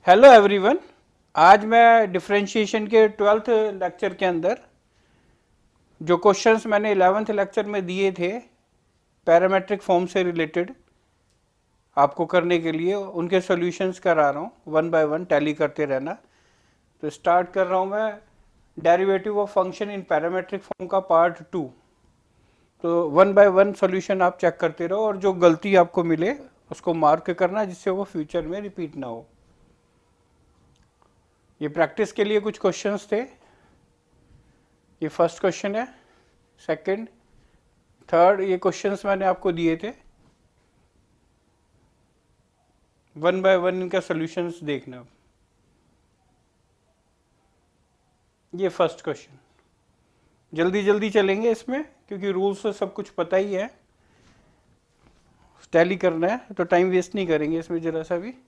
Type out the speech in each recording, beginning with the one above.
Hello everyone. आज मैं differentiation के 12th लेक्चर के अंदर जो क्वेश्चंस मैंने 11th लेक्चर में दिए थे पैरामेट्रिक फॉर्म से रिलेटेड आपको करने के लिए उनके सॉल्यूशंस करा रहा हूँ। वन बाय वन टैली करते रहना। तो स्टार्ट कर रहा हूँ मैं derivative of function in parametric form का पार्ट 2। तो वन बाय वन सॉल्यूशन आप चेक करते रहो और जो गलती आपको मिले उसको मार्क करना जिससे वो फ्यूचर में रिपीट ना हो। ये प्रैक्टिस के लिए कुछ क्वेश्चंस थे। ये फर्स्ट क्वेश्चन है, सेकंड, थर्ड, ये क्वेश्चंस मैंने आपको दिए थे। वन बाय वन इनका सॉल्यूशंस देखना। ये फर्स्ट क्वेश्चन, जल्दी जल्दी चलेंगे इसमें क्योंकि रूल्स तो सब कुछ पता ही है, टैली करना है तो टाइम वेस्ट नहीं करेंगे इसमें जरा सा भी।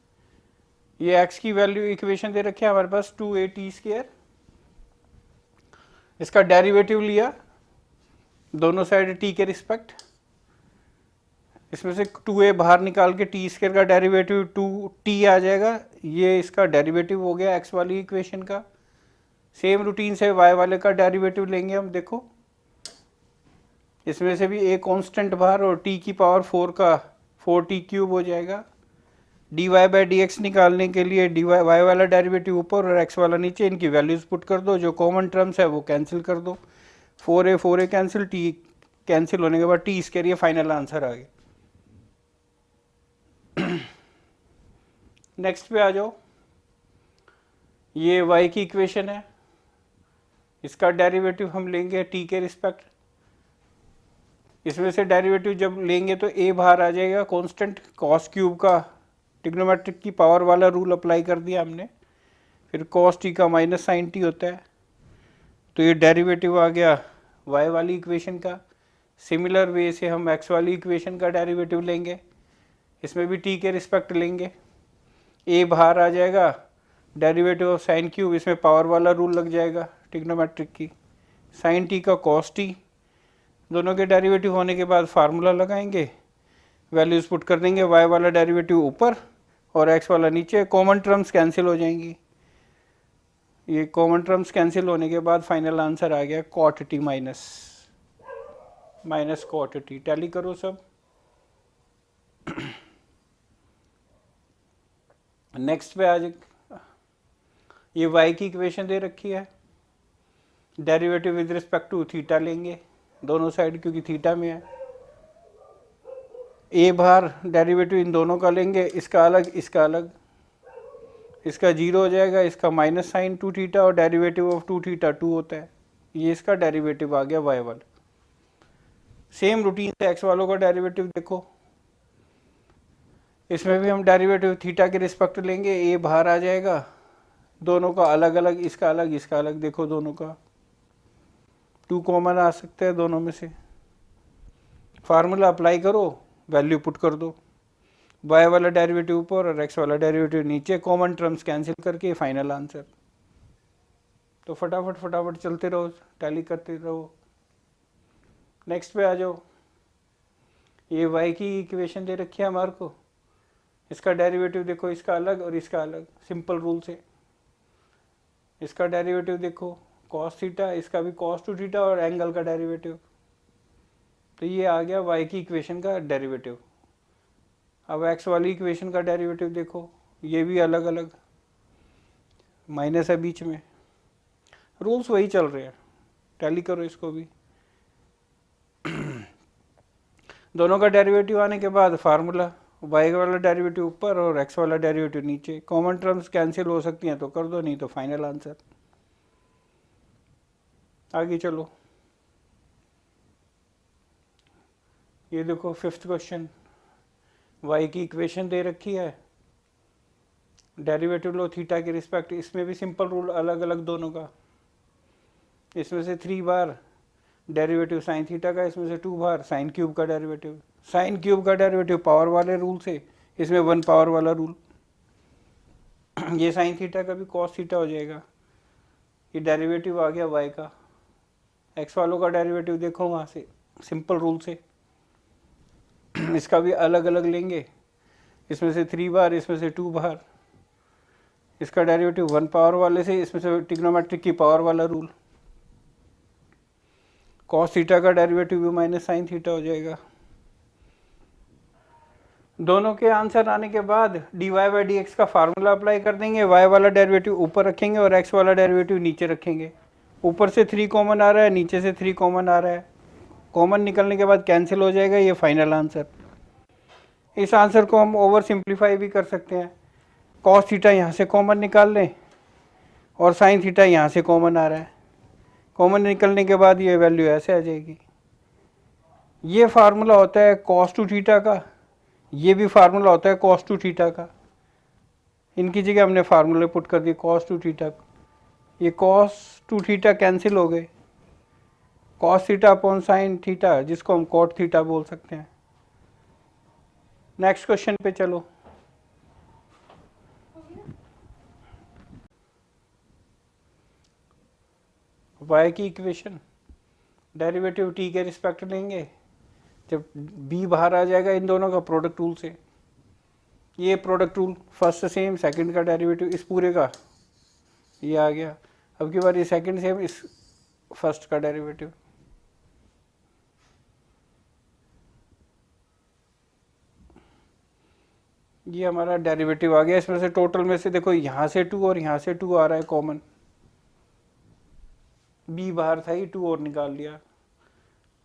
ये x की वैल्यू इक्वेशन दे रखी है हमारे पास 2at²। इसका डेरिवेटिव लिया दोनों साइड t के रिस्पेक्ट। इसमें से 2a बाहर निकाल के t² का डेरिवेटिव 2t आ जाएगा। ये इसका डेरिवेटिव हो गया x वाली इक्वेशन का। सेम रूटीन से y वाले का डेरिवेटिव लेंगे हम। देखो इसमें से भी a कांस्टेंट बाहर और t की पावर 4 का 4t³ हो जाएगा। dy/dx निकालने के लिए dy y वाला डेरिवेटिव ऊपर और x वाला नीचे, इनकी वैल्यूज पुट कर दो। जो कॉमन टर्म्स है वो कैंसिल कर दो। 4a कैंसिल, t कैंसिल होने के बाद t², ये फाइनल आंसर आ गया। नेक्स्ट पे आ जाओ। ये y की इक्वेशन है, इसका डेरिवेटिव हम लेंगे t के रिस्पेक्ट। इसमें से डेरिवेटिव जब लेंगे तो a बाहर आ जाएगा कांस्टेंट, cos³ का ट्रिग्नोमेट्रिक की पावर वाला रूल अप्लाई कर दिया हमने। फिर cos t का माइनस sin t होता है, तो ये डेरिवेटिव आ गया y वाली इक्वेशन का। सिमिलर वे से हम x वाली इक्वेशन का डेरिवेटिव लेंगे, इसमें भी t के रिस्पेक्ट लेंगे। a बाहर आ जाएगा, डेरिवेटिव ऑफ sin³, इसमें पावर वाला रूल लग जाएगा ट्रिग्नोमेट्रिक की। sin t का cos t, दोनों के डेरिवेटिव होने के बाद फार्मूला लगाएंगे, वैल्यूज पुट कर देंगे। y वाला डेरिवेटिव ऊपर और x वाला नीचे, कॉमन टर्म्स कैंसिल हो जाएंगी। ये कॉमन टर्म्स कैंसिल होने के बाद फाइनल आंसर आ गया cot t minus cot t। Tally करो सब। नेक्स्ट पे आज ये y की इक्वेशन दे रखी है, derivative with respect to theta लेंगे दोनों साइड क्योंकि थीटा में है। a बाहर डेरिवेटिव इन दोनों का लेंगे, इसका अलग इसका अलग, इसका 0 हो जाएगा, इसका माइनस साइन 2θ और डेरिवेटिव ऑफ 2θ 2 होता है। ये इसका डेरिवेटिव आ गया y वाला। सेम रूटीन से x वालों का डेरिवेटिव देखो, इसमें भी हम डेरिवेटिव थीटा के रिस्पेक्ट लेंगे। a बाहर आ जाएगा, दोनों का अलग अलग, इसका अलग इसका अलग, देखो दोनों का 2 कॉमन आ सकते हैं दोनों में से। फार्मूला अप्लाई करो, वैल्यू पुट कर दो, y वाला डेरिवेटिव ऊपर और x वाला डेरिवेटिव नीचे, कॉमन टर्म्स कैंसिल करके फाइनल आंसर। तो फटाफट फटाफट चलते रहो, टैली करते रहो। नेक्स्ट पे आ जाओ। ये y की इक्वेशन दे रखी है हमारे को, इसका डेरिवेटिव देखो, इसका अलग और इसका अलग, सिंपल रूल से। इसका डेरिवेटिव देखो cos थीटा, इसका भी cos 2θ और एंगल का डेरिवेटिव। तो ये आ गया y की इक्वेशन का डेरिवेटिव। अब x वाली इक्वेशन का डेरिवेटिव देखो, ये भी अलग अलग, माइनस है बीच में। रूल्स वही चल रहे हैं, टैली करो इसको भी। दोनों का डेरिवेटिव आने के बाद फार्मूला, y वाला डेरिवेटिव ऊपर और x वाला डेरिवेटिव नीचे, कॉमन टर्म्स कैंसिल हो सकती हैं तो कर दो, नहीं तो फाइनल आंसर। आगे चलो। ये देखो फिफ्थ क्वेश्चन, y की इक्वेशन दे रखी है, डेरिवेटिव लो थीटा के रिस्पेक्ट। इसमें भी सिंपल रूल, अलग अलग दोनों का। इसमें से 3 बार डेरिवेटिव साइन थीटा का, इसमें से 2 बार sin³ का डेरिवेटिव। sin³ का डेरिवेटिव पावर वाले रूल से, इसमें 1 पावर वाला रूल। ये साइन थीटा का भी cos थीटा हो जाएगा। ये डेरिवेटिव आ गया y का। x वालों का डेरिवेटिव देखो वहाँ से, सिंपल रूल से। इसका भी अलग अलग लेंगे, इसमें से 3 बार, इसमें से 2 बार। इसका डेरिवेटिव 1 पावर वाले से, इसमें से ट्रिग्नोमेट्रिक की पावर वाला रूल, कॉस थीटा का डेरिवेटिव भी माइनस साइन थीटा हो जाएगा। दोनों के आंसर आने के बाद dy बाई डी एक्स का फार्मूला अप्लाई कर देंगे, y वाला डेरिवेटिव ऊपर रखेंगे और x वाला डेरिवेटिव नीचे रखेंगे। ऊपर से 3 कॉमन आ रहा है, नीचे से 3 कॉमन आ रहा है, कॉमन निकलने के बाद कैंसिल हो जाएगा, ये फाइनल आंसर। इस आंसर को हम ओवर सिंप्लीफाई भी कर सकते हैं, कॉस थीटा यहाँ से कॉमन निकाल लें और साइन थीटा यहाँ से कॉमन आ रहा है, कॉमन निकलने के बाद ये वैल्यू ऐसे आ जाएगी। ये फार्मूला होता है कॉस टू थीटा का, ये भी फार्मूला होता है कॉस टू थीटा का। इनकी जगह हमने फार्मूले पुट कर दिए कॉस टू थीटा। ये कॉस टू थीटा कैंसिल हो गए, cos theta upon sine theta, जिसको हम कॉट थीटा बोल सकते हैं। नेक्स्ट क्वेश्चन पे चलो। y की इक्वेशन, डेरिवेटिव t के रिस्पेक्ट लेंगे, जब b बाहर आ जाएगा इन दोनों का प्रोडक्ट रूल से, ये product rule first sem, second का डेरिवेटिव इस पूरे का ये आ गया। अब की बार ये सेकंड सेम, इस फर्स्ट का डेरिवेटिव, ये हमारा डेरिवेटिव आ गया। इसमें से टोटल में से देखो यहाँ से 2 और यहाँ से 2 आ रहा है कॉमन, b बाहर था, ये 2 और निकाल लिया।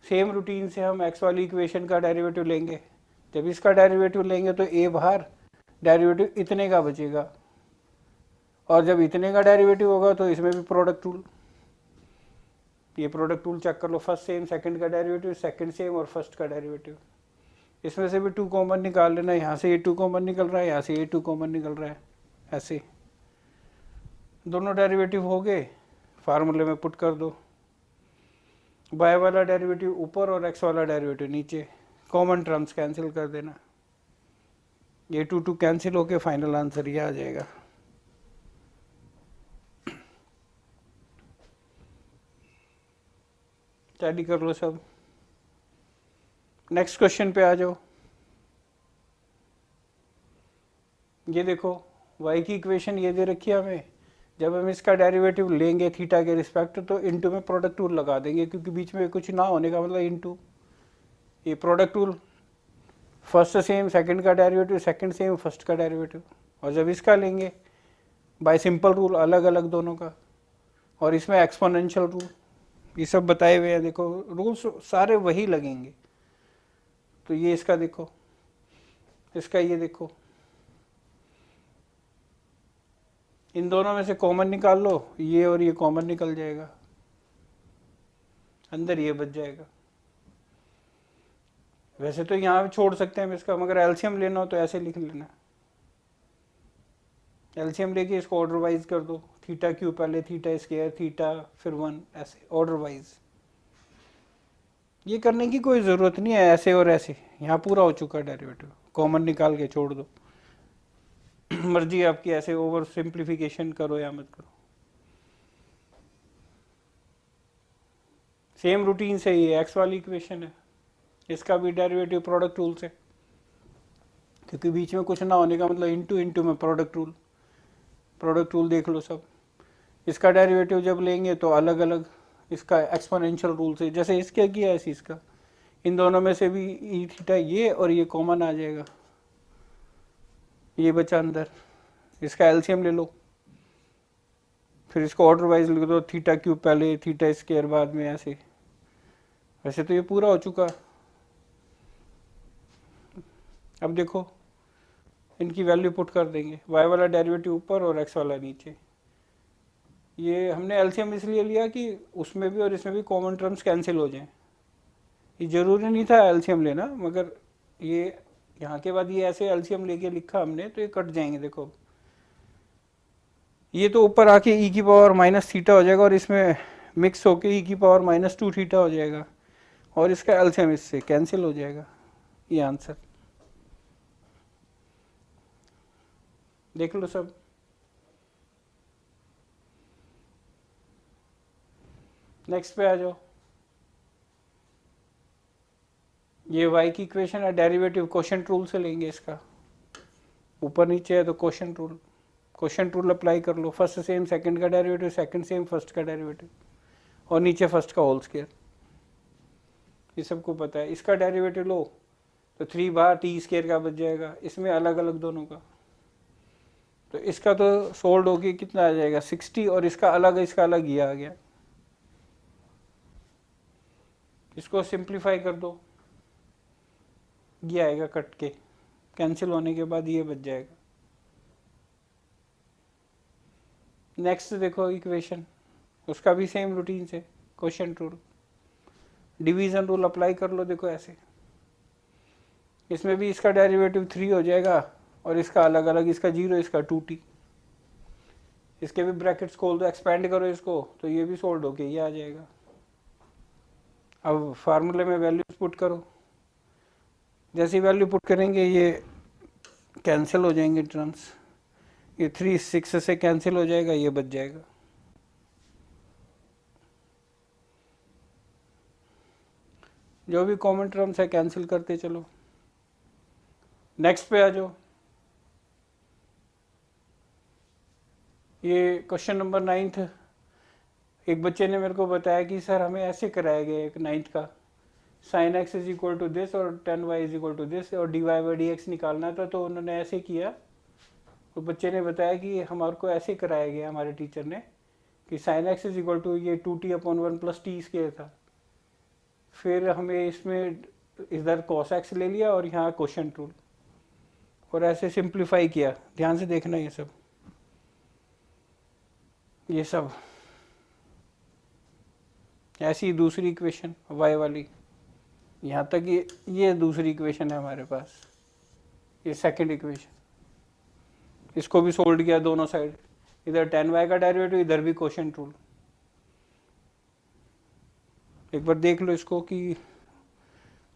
सेम रूटीन से हम x वाली इक्वेशन का डेरिवेटिव लेंगे, जब इसका डेरिवेटिव लेंगे तो a बाहर, डेरिवेटिव इतने का बचेगा, और जब इतने का डेरिवेटिव होगा तो इसमें भी प्रोडक्ट रूल, ये प्रोडक्ट रूल चेक कर लो, फर्स्ट सेम, सेकंड का डेरिवेटिव, सेकंड सेम और फर्स्ट का डेरिवेटिव। इसमें से भी 2 कॉमन निकाल लेना, यहाँ से ये 2 कॉमन निकल रहा है, यहाँ से ये 2 कॉमन निकल रहा है, ऐसे दोनों डेरिवेटिव हो गए, फार्मूले में पुट कर दो, y वाला डेरिवेटिव ऊपर और x वाला डेरिवेटिव नीचे, कॉमन टर्म्स कैंसिल कर देना, ये 2 कैंसिल होके फाइनल आंसर ये आ जाएगा। स्टडी कर लो सब। नेक्स्ट क्वेश्चन पे आ जाओ। ये देखो y की इक्वेशन ये दे रखी है हमें, जब हम इसका डेरिवेटिव लेंगे थीटा के रिस्पेक्ट तो इनटू में प्रोडक्ट रूल लगा देंगे, क्योंकि बीच में कुछ ना होने का मतलब इनटू, ये product rule, first sem, second का डेरिवेटिव, सेकंड सेम, फर्स्ट का डेरिवेटिव, और जब इसका लेंगे बाय सिंपल रूल अलग अलग दोनों का, और इसमें एक्सपोनेंशियल रूल, ये सब बताए हुए हैं, देखो रूल्स सारे वही लगेंगे। तो ये इसका देखो, इसका ये देखो, इन दोनों में से कॉमन निकाल लो, ये और ये कॉमन निकल जाएगा, अंदर ये बच जाएगा। वैसे तो यहाँ भी छोड़ सकते हैं इसका, मगर एलसीएम लेना हो तो ऐसे लिख लेना, एलसीएम लेके इसको ऑर्डर वाइज कर दो, थीटा क्यू पहले, थीटा स्क्वायर, थीटा फिर 1, ऐसे ऑर्डर वाइज। ये करने की कोई ज़रूरत नहीं है ऐसे और ऐसे, यहाँ पूरा हो चुका डेरिवेटिव, कॉमन निकाल के छोड़ दो। मर्जी आपकी, ऐसे ओवर सिंप्लीफिकेशन करो या मत करो। सेम रूटीन से ये एक्स वाली इक्वेशन है, इसका भी डेरिवेटिव प्रोडक्ट रूल से, क्योंकि बीच में कुछ ना होने का मतलब इनटू इनटू में प्रोडक्ट रूल देख लो सब। इसका डेरिवेटिव जब लेंगे तो अलग अलग, इसका एक्सपोनेंशियल रूल से, जैसे इसके किया ऐसे इसका, इन दोनों में से भी ई थीटा ये और ये कॉमन आ जाएगा, ये बचा अंदर, इसका एलसीएम ले लो, फिर इसको ऑर्डर वाइज लिख दो, थीटा क्यूब पहले, थीटा स्क्वायर बाद में, ऐसे। वैसे तो ये पूरा हो चुका। अब देखो इनकी वैल्यू पुट कर देंगे, y वाला डेरिवेटिव ऊपर और x वाला नीचे। ये हमने एलसीएम इसलिए लिया कि उसमें भी और इसमें भी कॉमन टर्म्स कैंसिल हो जाएं। ये जरूरी नहीं था एलसीएम लेना, मगर ये यहाँ के बाद ये ऐसे एलसीएम लेके लिखा हमने तो ये कट जाएंगे। देखो ये तो ऊपर आके ई की पावर माइनस थीटा हो जाएगा और इसमें मिक्स होके ई की पावर माइनस 2 थीटा हो जाएगा, और इसका एलसीएम इससे कैंसिल हो जाएगा। ये आंसर देख लो सब। नेक्स्ट पे आ जाओ। ये y की इक्वेशन है, डेरिवेटिव क्वोशंट रूल से लेंगे इसका, ऊपर नीचे है तो quotient rule, question rule apply कर लो, फर्स्ट सेम सेकंड का डेरिवेटिव, सेकंड सेम फर्स्ट का डेरिवेटिव, और नीचे फर्स्ट का होल स्क्वायर, ये सबको पता है। इसका डेरिवेटिव लो तो 3 बार टी स्क्वायर का बच जाएगा, इसमें अलग अलग दोनों का, तो इसका तो सोल्ड होके कितना आ जाएगा 60, और इसका अलग ये आ गया। इसको सिंप्लीफाई कर दो, ये आएगा कट के, कैंसिल होने के बाद ये बच जाएगा। नेक्स्ट देखो इक्वेशन, उसका भी सेम रूटीन से question rule, division rule apply कर लो। देखो ऐसे, इसमें भी इसका डेरिवेटिव 3 हो जाएगा, और इसका अलग अलग, इसका 0, इसका 2t, इसके भी ब्रैकेट्स खोल दो, एक्सपेंड करो इसको, तो ये भी सोल्ड होके ये आ जाएगा। अब फार्मूले में वैल्यूज पुट करो, जैसी वैल्यू पुट करेंगे ये कैंसिल हो जाएंगे टर्म्स, ये 3 6 से कैंसिल हो जाएगा, ये बच जाएगा। जो भी कॉमन टर्म्स है कैंसिल करते चलो। नेक्स्ट पे आ जाओ, ये क्वेश्चन नंबर 9th। एक बच्चे ने मेरे को बताया कि सर हमें ऐसे कराया गया एक 9th का, sin x is equal to this और tan y is equal to this, और dy बाई dx निकालना था, तो उन्होंने ऐसे किया। तो बच्चे ने बताया कि हमारे को ऐसे कराया गया हमारे टीचर ने कि sin x is equal to ये 2t/1 प्लस टी स्क्वायर था, फिर हमें इसमें इधर cos x ले लिया और यहाँ क्वेश्चन रूल, और ऐसे सिंप्लीफाई किया। ध्यान से देखना ये सब ऐसी दूसरी इक्वेशन y वाली, यहाँ तक ये दूसरी इक्वेशन है हमारे पास, ये सेकंड इक्वेशन, इसको भी सोल्व किया दोनों साइड, इधर tan y का डेरिवेटिव, इधर भी क्वेश्चन रूल। एक बार देख लो इसको कि,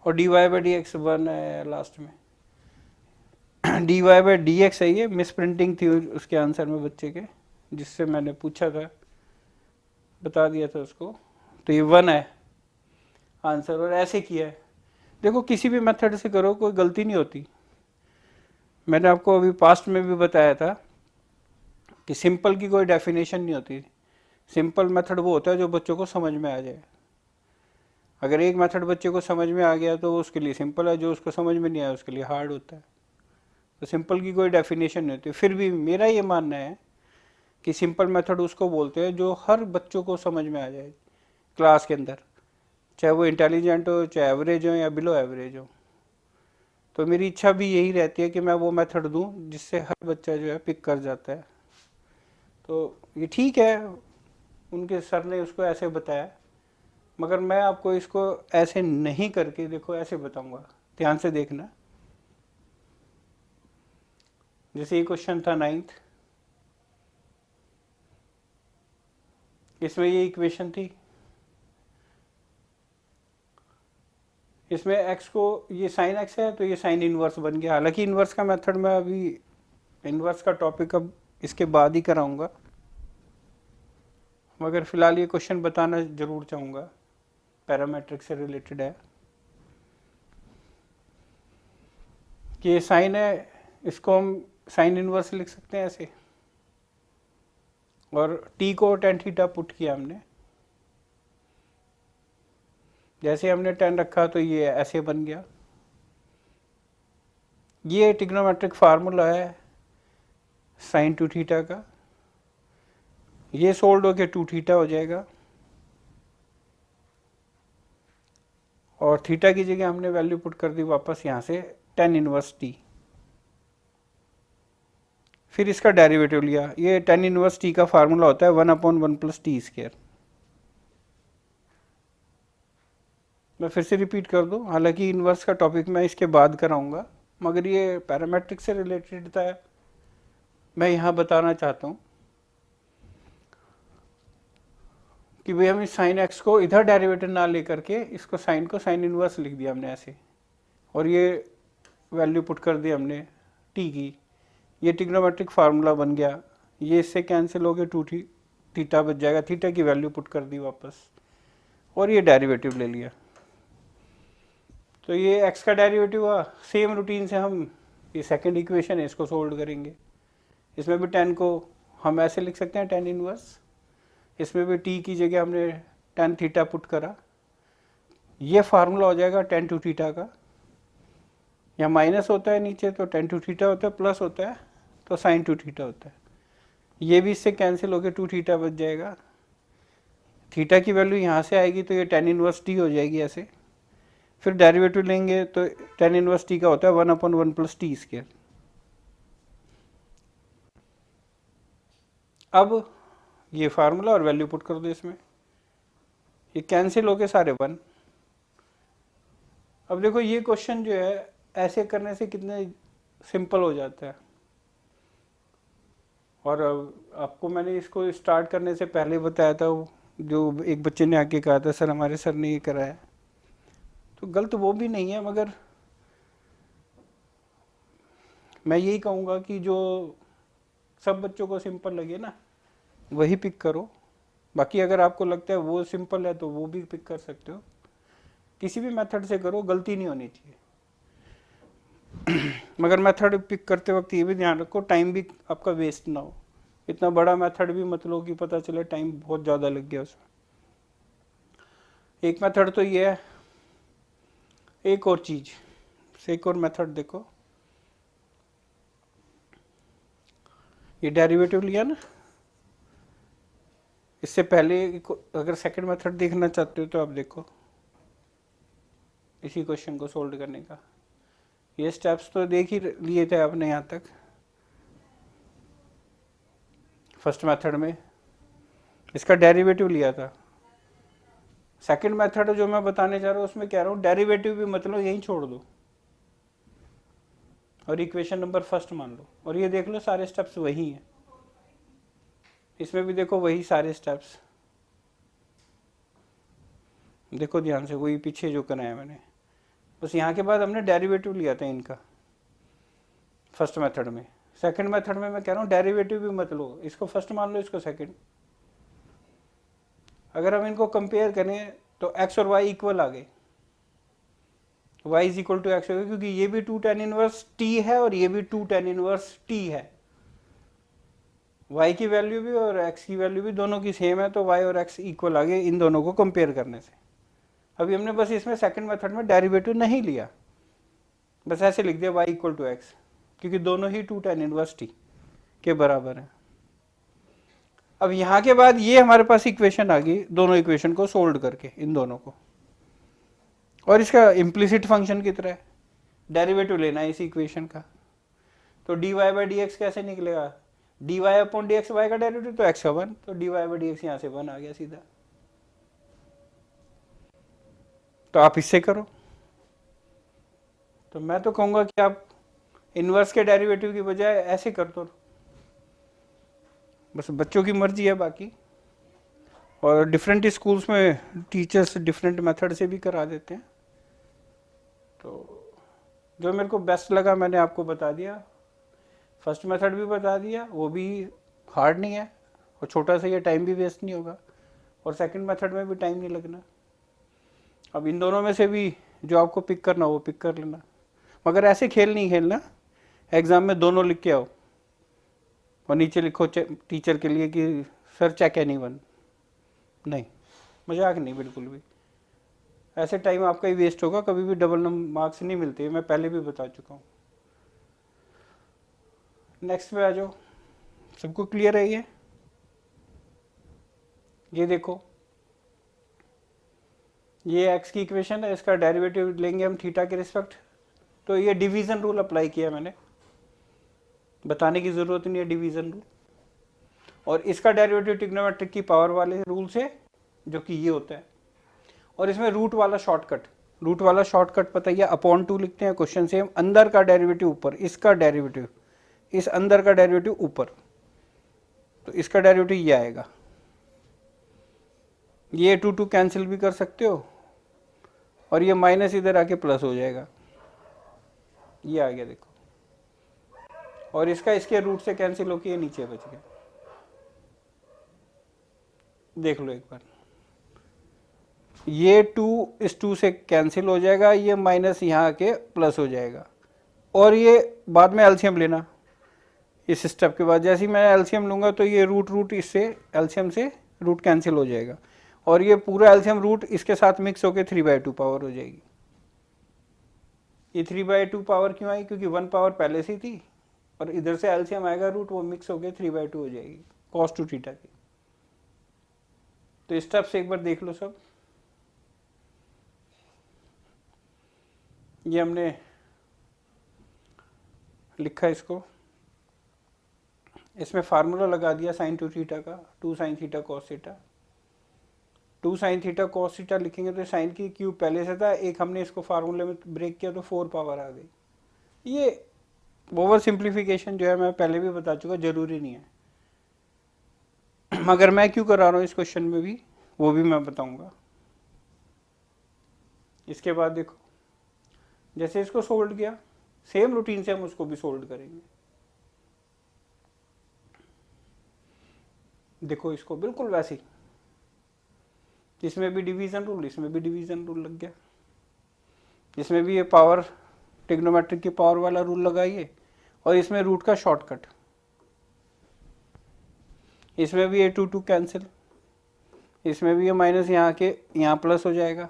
और dy बाई dx 1 है लास्ट में, dy बाई dx है, ये मिस प्रिंटिंग थी उसके आंसर में बच्चे के, जिससे मैंने पूछा था, बता दिया था उसको, तो ये 1 है आंसर, और ऐसे किया है। देखो किसी भी मेथड से करो कोई गलती नहीं होती। मैंने आपको अभी पास्ट में भी बताया था कि सिंपल की कोई डेफिनेशन नहीं होती, सिंपल मेथड वो होता है जो बच्चों को समझ में आ जाए। अगर एक मेथड बच्चे को समझ में आ गया तो वो उसके लिए सिंपल है, जो उसको समझ में नहीं आया उसके लिए हार्ड होता है। तो सिंपल की कोई डेफिनेशन नहीं होती। फिर भी मेरा ये मानना है कि सिंपल मेथड उसको बोलते हैं जो हर बच्चों को समझ में आ जाए क्लास के अंदर, चाहे वो इंटेलिजेंट हो, चाहे एवरेज हो या बिलो एवरेज हो। तो मेरी इच्छा भी यही रहती है कि मैं वो मेथड दूं जिससे हर बच्चा जो है पिक कर जाता है। तो ये ठीक है, उनके सर ने उसको ऐसे बताया, मगर मैं आपको इसको ऐसे नहीं करके देखो ऐसे बताऊंगा। ध्यान से देखना, जैसे ये क्वेश्चन था 9th, इसमें ये इक्वेशन थी, इसमें x को ये साइन x है तो ये साइन इनवर्स बन गया। हालांकि इनवर्स का मेथड मैं अभी, इनवर्स का टॉपिक अब इसके बाद ही कराऊंगा, मगर फिलहाल ये क्वेश्चन बताना जरूर चाहूँगा, पैरामेट्रिक से रिलेटेड है कि ये साइन है, इसको हम साइन इनवर्स लिख सकते हैं ऐसे, और t को tan थीटा पुट किया हमने, जैसे हमने tan रखा तो ये ऐसे बन गया। ये ट्रिग्नोमेट्रिक फार्मूला है साइन 2 थीटा का, ये सोल्ड होके 2 थीटा हो जाएगा, और थीटा की जगह हमने वैल्यू पुट कर दी वापस यहाँ से tan इनवर्स t। फिर इसका डेरिवेटिव लिया, ये tan इनवर्स t का फार्मूला होता है 1/1 प्लस टी स्क्वायर। मैं फिर से रिपीट कर दूं, हालांकि इनवर्स का टॉपिक मैं इसके बाद कराऊंगा, मगर ये पैरामेट्रिक से रिलेटेड था, मैं यहाँ बताना चाहता हूँ कि भाई हम इस साइन एक्स को इधर डेरिवेटिव ना लेकर के इसको साइन को साइन इनवर्स लिख दिया हमने ऐसे, और ये वैल्यू पुट कर दी हमने टी की, ये ट्रिग्नोमेट्रिक फार्मूला बन गया। ये इससे कैंसिल हो गए, 2 थीटा बच जाएगा, थीटा की वैल्यू पुट कर दी वापस, और ये डेरिवेटिव ले लिया। तो ये x का डेरिवेटिव हुआ। सेम रूटीन से हम ये सेकंड इक्वेशन है इसको सोल्व करेंगे। इसमें भी tan को हम ऐसे लिख सकते हैं tan इनवर्स, इसमें भी t की जगह हमने tan थीटा पुट करा, ये फार्मूला हो जाएगा tan टू थीटा का, यहाँ माइनस होता है नीचे तो tan टू थीटा होता है, प्लस होता है तो sin टू थीटा होता है, ये भी इससे कैंसिल होकर 2 थीटा बच जाएगा, थीटा की वैल्यू यहाँ से आएगी तो ये tan इनवर्स t हो जाएगी ऐसे, फिर डेरिवेटिव लेंगे तो tan इनवर्स t का होता है 1/1 प्लस टी स्क्वायर। अब ये फार्मूला और वैल्यू पुट कर दो इसमें, ये कैंसिल होके सारे 1। अब देखो ये क्वेश्चन जो है ऐसे करने से कितने सिंपल हो जाता है, और आपको मैंने इसको स्टार्ट करने से पहले बताया था, जो एक बच्चे ने आके कहा था सर हमारे सर ने ये कराया, तो गलत वो भी नहीं है, मगर मैं यही कहूँगा कि जो सब बच्चों को सिंपल लगे ना वही पिक करो, बाकी अगर आपको लगता है वो सिंपल है तो वो भी पिक कर सकते हो, किसी भी मेथड से करो, गलती नहीं होनी चाहिए। मगर मेथड पिक करते वक्त ये भी ध्यान रखो टाइम भी आपका वेस्ट ना हो, इतना बड़ा मेथड भी मत लो कि पता चले टाइम बहुत ज़्यादा लग गया उसमें। एक मेथड तो ये है, एक और चीज़, एक और मेथड देखो, ये डेरिवेटिव लिया ना, इससे पहले अगर सेकंड मेथड देखना चाहते हो तो आप देखो इसी क्वेश्चन को सोल्व करने का, ये स्टेप्स तो देख ही लिए थे आपने यहाँ तक फर्स्ट मेथड में, इसका डेरिवेटिव लिया था। सेकंड मेथड जो मैं बताने जा रहा हूँ उसमें कह रहा हूँ डेरिवेटिव भी मतलब यहीं छोड़ दो और इक्वेशन नंबर फर्स्ट मान लो, और ये देख लो सारे स्टेप्स वही हैं, इसमें भी देखो वही सारे स्टेप्स, देखो ध्यान से, वही पीछे जो कराया मैंने, बस यहाँ के बाद हमने डेरिवेटिव लिया था इनका फर्स्ट मेथड में। सेकंड मेथड में मैं कह रहा हूँ डेरिवेटिव भी मत लो, इसको फर्स्ट मान लो, इसको सेकंड। अगर हम इनको कंपेयर करें तो x और y इक्वल आ गए, y is equal to X हो गया, क्योंकि ये भी 2 tan इनवर्स t है और ये भी 2 tan इनवर्स t है, y की वैल्यू भी और x की वैल्यू भी दोनों की सेम है, तो y और x इक्वल आ गए इन दोनों को कंपेयर करने से। अभी हमने बस इसमें सेकंड मेथड में डेरिवेटिव नहीं लिया, बस ऐसे लिख दिया y इक्वल टू एक्स, क्योंकि दोनों ही 2 tan इनवर्स t के बराबर है। अब यहाँ के बाद ये हमारे पास इक्वेशन आ गई, दोनों इक्वेशन को सोल्व करके इन दोनों को, और इसका इम्प्लिसिट फंक्शन की तरह डेरिवेटिव लेना है इस इक्वेशन का, तो dy बाई डी एक्स कैसे निकलेगा, dy upon D X, Y का डेरिवेटिव तो x का 1, तो dy बाई डी एक्स यहाँ से 1 आ गया सीधा। तो आप इससे करो, तो मैं तो कहूँगा कि आप इन्वर्स के डेरिवेटिव की बजाय ऐसे कर दो, बस बच्चों की मर्जी है बाकी, और डिफरेंट स्कूल्स में टीचर्स डिफरेंट मेथड से भी करा देते हैं, तो जो मेरे को बेस्ट लगा मैंने आपको बता दिया। फर्स्ट मेथड भी बता दिया, वो भी हार्ड नहीं है और छोटा सा ये टाइम भी वेस्ट नहीं होगा, और सेकंड मेथड में भी टाइम नहीं लगना। अब इन दोनों में से भी जो आपको पिक करना वो पिक कर लेना, मगर ऐसे खेल नहीं खेलना, एग्जाम में दोनों लिख के आओ और नीचे लिखो टीचर के लिए कि सर चेक एनीवन, नहीं, मजाक नहीं बिल्कुल भी, ऐसे टाइम आपका ही वेस्ट होगा, कभी भी डबल मार्क्स नहीं मिलते, मैं पहले भी बता चुका हूँ। नेक्स्ट पे आ जाओ, सबको क्लियर है ये देखो, ये x की इक्वेशन है, इसका डेरिवेटिव लेंगे हम थीटा के रिस्पेक्ट, तो ये डिवीजन रूल अप्लाई किया मैंने, बताने की जरूरत नहीं है डिवीजन रूल, और इसका डेरिवेटिव ट्रिग्नोमेट्रिक की पावर वाले रूल से जो कि ये होता है, और इसमें रूट वाला शॉर्टकट पता ही है, अपॉन 2 लिखते हैं क्वेश्चन से, हम अंदर का डेरिवेटिव ऊपर, इसका डेरिवेटिव इस अंदर का डेरिवेटिव ऊपर, तो इसका डेरिवेटिव ये आएगा, ये 2 कैंसिल भी कर सकते हो, और ये माइनस इधर आके प्लस हो जाएगा, ये आ गया देखो, और इसका इसके रूट से कैंसिल होके ये नीचे बच गया, देख लो एक बार, ये 2 इस 2 से कैंसिल हो जाएगा, ये माइनस यहाँ आके प्लस हो जाएगा, और ये बाद में एलसीएम लेना, इस स्टेप के बाद जैसे ही मैं एलसीएम लूँगा तो ये रूट इससे एलसीएम से रूट कैंसिल हो जाएगा और ये पूरा एलसीएम रूट इसके साथ मिक्स होकर 3/2 पावर हो जाएगी। ये 3/2 पावर क्यों आई? क्योंकि 1 पावर पहले से थी और इधर से एलसीएम आएगा रूट, वो मिक्स होकर 3/2 हो जाएगी cos 2 थीटा की। तो इस स्टेप से एक बार देख लो सब। ये हमने लिखा इसको, इसमें फार्मूला लगा दिया sin 2 थीटा का, 2 sin theta cos theta. 2 sin theta cos theta लिखेंगे तो साइन की क्यूब पहले से था, एक हमने इसको फार्मूले में ब्रेक किया तो 4 पावर आ गई। ये ओवर सिंप्लीफिकेशन जो है मैं पहले भी बता चुका, जरूरी नहीं है, मगर मैं क्यों करा रहा हूँ इस क्वेश्चन में भी वो भी मैं बताऊंगा। इसके बाद देखो, जैसे इसको सोल्व किया सेम रूटीन से हम उसको भी सोल्व करेंगे। देखो इसको बिल्कुल वैसे ही, इसमें भी डिवीजन रूल, इसमें भी डिवीजन रूल लग गया, इसमें भी ये पावर ट्रिग्नोमेट्रिक की पावर वाला रूल लगाइए और इसमें रूट का शॉर्टकट, इसमें भी ये 2 2 कैंसिल, इसमें भी ये माइनस यहाँ के यहाँ प्लस हो जाएगा।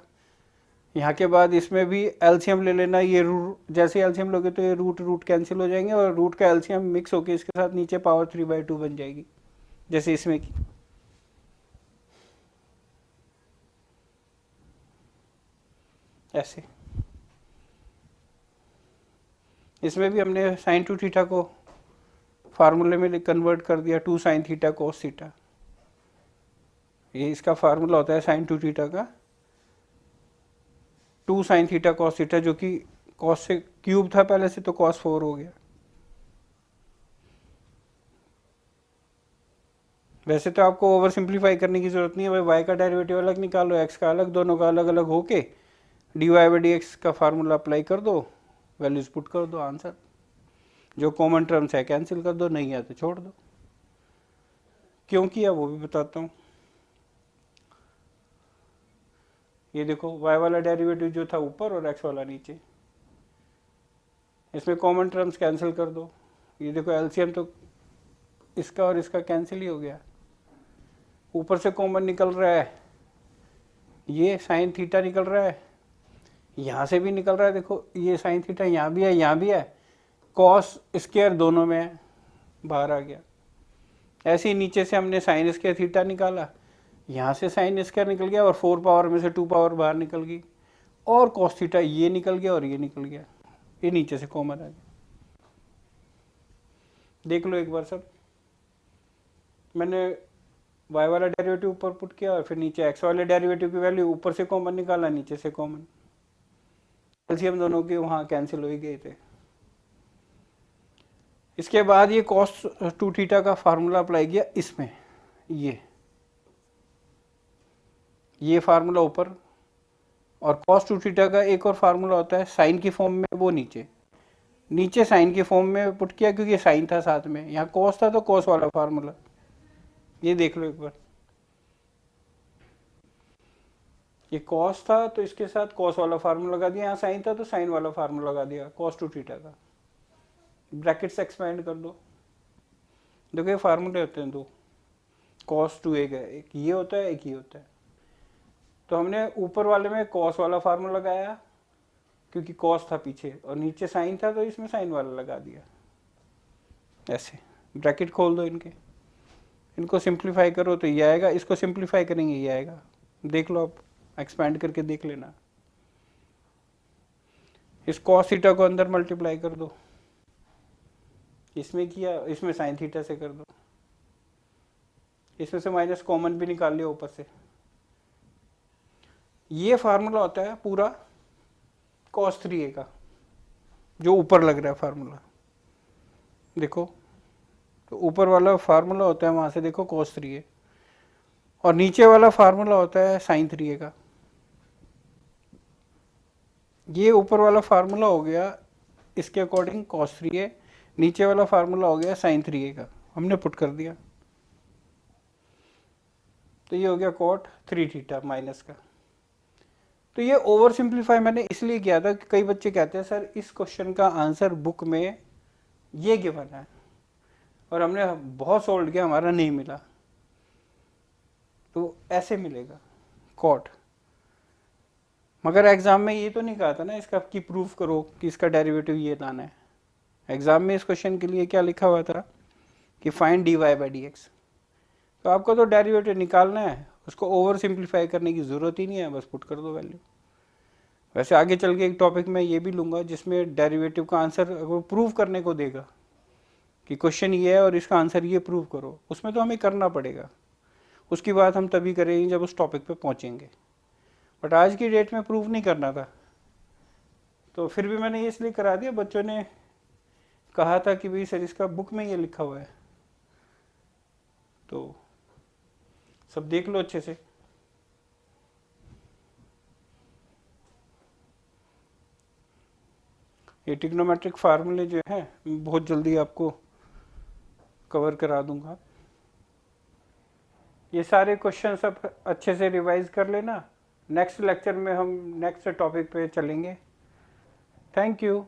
यहाँ के बाद इसमें भी एलसीएम ले लेना, ये रूट जैसे एलसीएम लोगे तो ये रूट कैंसिल हो जाएंगे और रूट का एलसीएम मिक्स होकर इसके साथ नीचे पावर 3/2 बन जाएगी, जैसे इसमें की। ऐसे इसमें भी हमने sin 2 थीटा को फार्मूले में कन्वर्ट कर दिया, 2 sin थीटा cos थीटा। ये इसका फार्मूला होता है sin 2 थीटा का, 2 sin थीटा cos थीटा, जो कि cos से क्यूब था पहले से तो cos 4 हो गया। वैसे तो आपको ओवर सिंप्लीफाई करने की जरूरत नहीं है भाई, y का डेरिवेटिव अलग निकालो, x का अलग, दोनों का अलग अलग होके dy/dx का फार्मूला अप्लाई कर दो, वैल्यूज पुट कर दो, आंसर। जो कॉमन टर्म्स है कैंसिल कर दो, नहीं है तो छोड़ दो। क्यों किया वो भी बताता हूँ। ये देखो y वाला डेरिवेटिव जो था ऊपर और x वाला नीचे, इसमें कॉमन टर्म्स कैंसिल कर दो। ये देखो एलसीएम तो इसका और इसका कैंसिल ही हो गया, ऊपर से कॉमन निकल रहा है, ये साइन थीटा निकल रहा है, यहाँ से भी निकल रहा है, देखो ये साइन थीटा यहाँ भी है, यहाँ भी है, कॉस स्क्वायर दोनों में है, बाहर आ गया। ऐसे ही नीचे से हमने साइन स्क्वायर थीटा निकाला, यहाँ से साइन स्क्वायर निकल गया और 4 पावर में से 2 पावर बाहर निकल गई, और कॉस थीटा ये निकल गया और ये निकल गया, ये नीचे से कॉमन आ गया। देख लो एक बार सब, मैंने y वाला डेरिवेटिव ऊपर पुट किया और फिर नीचे x वाले डेरिवेटिव की वैल्यू, ऊपर से कॉमन निकाला, नीचे से कॉमन, एलसीएम दोनों के वहाँ कैंसिल हो ही गए थे। इसके बाद ये cos 2 थीटा का फार्मूला अप्लाई किया इसमें, ये फार्मूला ऊपर, और cos 2 थीटा का एक और फार्मूला होता है साइन की फॉर्म में, वो नीचे साइन की फॉर्म में पुट किया क्योंकि साइन था साथ में, यहाँ cos था तो cos वाला फार्मूला, ये देख लो एक बार। ये cos था तो इसके साथ cos वाला फार्मूला लगा दिया, यहाँ साइन था तो साइन वाला फार्मूला लगा दिया cos 2 थीटा का, ब्रैकेट्स एक्सपेंड कर दो। देखो ये फार्मूले होते हैं दो, cos 2 एक है, एक ये होता है, एक ये होता है। तो हमने ऊपर वाले में cos वाला फार्मूला लगाया क्योंकि cos था पीछे, और नीचे साइन था तो इसमें साइन वाला लगा दिया। ऐसे ब्रैकेट खोल दो इनको सिंप्लीफाई करो तो ये आएगा, इसको सिंप्लीफाई करेंगे ये आएगा। देख लो आप, एक्सपेंड करके देख लेना। इस cos थीटा को अंदर मल्टीप्लाई कर दो, इसमें किया, इसमें साइन थीटा से कर दो, इसमें से माइनस कॉमन भी निकाल लिया ऊपर से। ये फार्मूला होता है पूरा cos 3a का, जो ऊपर लग रहा है फार्मूला, देखो तो ऊपर वाला फार्मूला होता है, वहां से देखो cos 3a, और नीचे वाला फार्मूला होता है sin 3a का। ये ऊपर वाला फार्मूला हो गया इसके अकॉर्डिंग cos 3a, नीचे वाला फार्मूला हो गया sin 3a का, हमने पुट कर दिया, तो ये हो गया cot 3 थीटा माइनस का। तो ये ओवर सिंप्लीफाई मैंने इसलिए किया था कि कई बच्चे कहते हैं सर इस क्वेश्चन का आंसर बुक में ये गिवन है, और हमने बहुत सोल्व किया, हमारा नहीं मिला, तो ऐसे मिलेगा कॉट। मगर एग्जाम में ये तो नहीं कहा था ना इसका कि प्रूफ करो कि इसका डेरिवेटिव ये लाना है। एग्जाम में इस क्वेश्चन के लिए क्या लिखा हुआ था कि find dy by D x. तो आपको तो डेरिवेटिव निकालना है, उसको ओवर सिंप्लीफाई करने की ज़रूरत ही नहीं है, बस पुट कर दो वैल्यू। वैसे आगे चल के एक टॉपिक मैं ये भी लूँगा जिसमें डेरिवेटिव का आंसर अगर प्रूव करने को देगा कि क्वेश्चन ये है और इसका आंसर ये प्रूव करो, उसमें तो हमें करना पड़ेगा। उसकी बात हम तभी करेंगे जब उस टॉपिक पे पहुँचेंगे, बट आज की डेट में प्रूव नहीं करना था। तो फिर भी मैंने ये इसलिए करा दिया, बच्चों ने कहा था कि भाई सर इसका बुक में ये लिखा हुआ है, तो सब देख लो अच्छे से। ये ट्रिग्नोमेट्रिक फार्मूले जो है बहुत जल्दी आपको कवर करा दूंगा। ये सारे क्वेश्चन सब अच्छे से रिवाइज कर लेना, नेक्स्ट लेक्चर में हम नेक्स्ट टॉपिक पे चलेंगे। Thank you.